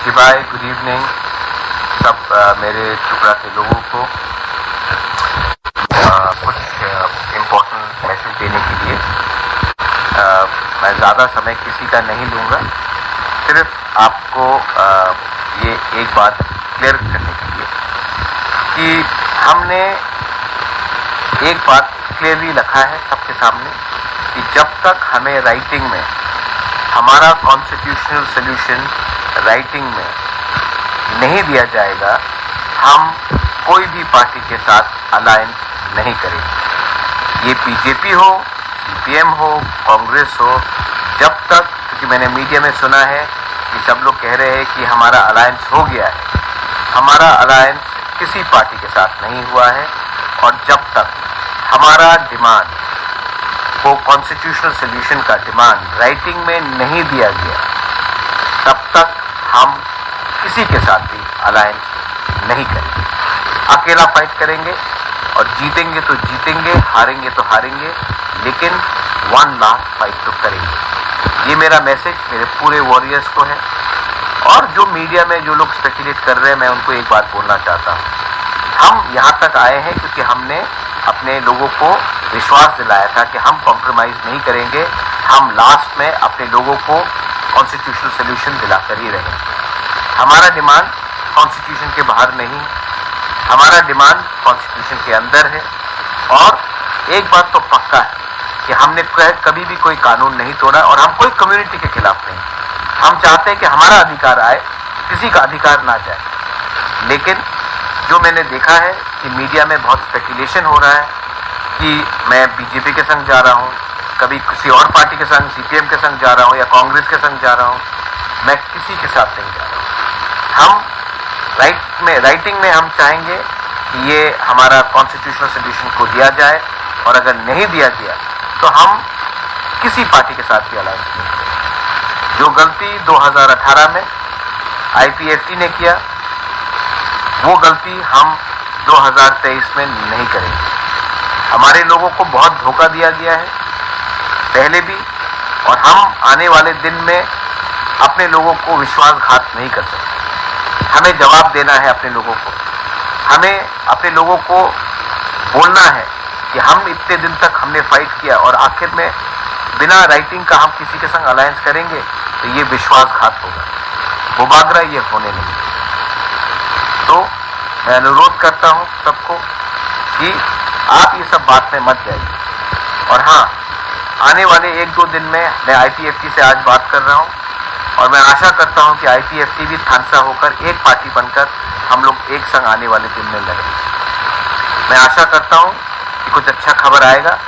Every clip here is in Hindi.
जी भाई, गुड इवनिंग सब मेरे त्रिपुरा के लोगों को कुछ इम्पोर्टेंट मैसेज देने के लिए मैं ज़्यादा समय किसी का नहीं लूँगा। सिर्फ आपको ये एक बात क्लियर करने के लिए कि हमने एक बात क्लियरली लिखा है सबके सामने कि जब तक हमें राइटिंग में हमारा कॉन्स्टिट्यूशनल सोल्यूशन राइटिंग में नहीं दिया जाएगा, हम कोई भी पार्टी के साथ अलायंस नहीं करेंगे। ये बीजेपी हो, सीपीएम हो, कांग्रेस हो, जब तक, क्योंकि मैंने मीडिया में सुना है कि सब लोग कह रहे हैं कि हमारा अलायंस हो गया है। हमारा अलायंस किसी पार्टी के साथ नहीं हुआ है और जब तक हमारा डिमांड वो कॉन्स्टिट्यूशनल सोल्यूशन का डिमांड राइटिंग में नहीं दिया गया, तब तक हम किसी के साथ भी अलायंस नहीं करेंगे। अकेला फाइट करेंगे और जीतेंगे तो जीतेंगे, हारेंगे तो हारेंगे, लेकिन वन लास्ट फाइट तो करेंगे। ये मेरा मैसेज मेरे पूरे वॉरियर्स को है। और जो मीडिया में जो लोग स्पेकुलेट कर रहे हैं, मैं उनको एक बात बोलना चाहता हूँ। हम यहाँ तक आए हैं क्योंकि हमने अपने लोगों को विश्वास दिलाया था कि हम कॉम्प्रोमाइज़ नहीं करेंगे, हम लास्ट में अपने लोगों को कॉन्स्टिट्यूशनल सोल्यूशन दिलाकर ही रहेंगे। हमारा डिमांड कॉन्स्टिट्यूशन के बाहर नहीं, हमारा डिमांड कॉन्स्टिट्यूशन के अंदर है। और एक बात तो पक्का है कि हमने कभी भी कोई कानून नहीं तोड़ा और हम कोई कम्युनिटी के खिलाफ नहीं। हम चाहते हैं कि हमारा अधिकार आए, किसी का अधिकार ना जाए। लेकिन जो मैंने देखा है कि मीडिया में बहुत स्पेकुलेशन हो रहा है कि मैं बीजेपी के संग जा रहा हूँ, कभी किसी और पार्टी के संग, सीपीएम के संग जा रहा हूँ या कांग्रेस के संग जा रहा हूँ, मैं किसी के साथ नहीं जा रहा हूँ। हम राइटिंग में हम चाहेंगे कि ये हमारा कॉन्स्टिट्यूशनल सोल्यूशन को दिया जाए और अगर नहीं दिया गया तो हम किसी पार्टी के साथ भी अलायंस नहीं करेंगे। जो गलती 2018 में आईपीएफटी ने किया, वो गलती हम 2023 में नहीं करेंगे। हमारे लोगों को बहुत धोखा दिया गया है पहले भी, और हम आने वाले दिन में अपने लोगों को विश्वासघात नहीं कर सकते। हमें जवाब देना है अपने लोगों को, हमें अपने लोगों को बोलना है कि हम इतने दिन तक हमने फाइट किया और आखिर में बिना राइटिंग का हम किसी के संग अलायंस करेंगे तो ये विश्वासघात होगा, मुबागरा ये होने नहीं। तो मैं अनुरोध करता हूँ सबको कि आप ये सब बात में मत जाइए। और हाँ, आने वाले 1-2 दिन में मैं आईपीएफटी से आज बात कर रहा हूँ और मैं आशा करता हूँ कि आईपीएफटी भी थानसा होकर एक पार्टी बनकर हम लोग एक संग आने वाले दिन में लड़ेंगे। मैं आशा करता हूँ कि कुछ अच्छा खबर आएगा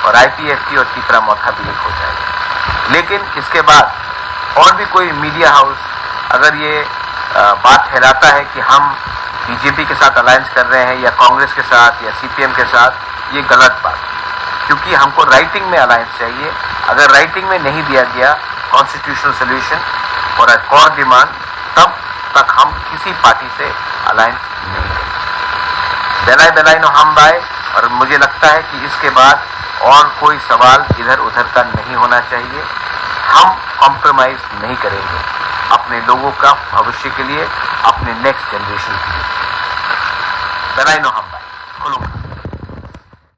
और आईपीएफटी और तीसरा मौका भी एक हो जाएगा। लेकिन इसके बाद और भी कोई मीडिया हाउस अगर ये बात फैलाता है कि हम बीजेपी के साथ अलायंस कर रहे हैं या कांग्रेस के साथ या सीपीएम के साथ, ये गलत बात है। क्योंकि हमको राइटिंग में अलायंस चाहिए। अगर राइटिंग में नहीं दिया गया कॉन्स्टिट्यूशनल सोल्यूशन और कोर डिमांड, तब तक हम किसी पार्टी से अलायंस नहीं करेंगे। बेलाई नो हम बाय। और मुझे लगता है कि इसके बाद और कोई सवाल इधर उधर का नहीं होना चाहिए। हम कॉम्प्रोमाइज़ नहीं करेंगे अपने लोगों का भविष्य के लिए, अपने नेक्स्ट जनरेशन के लिए। बेलाई नो हम बाय।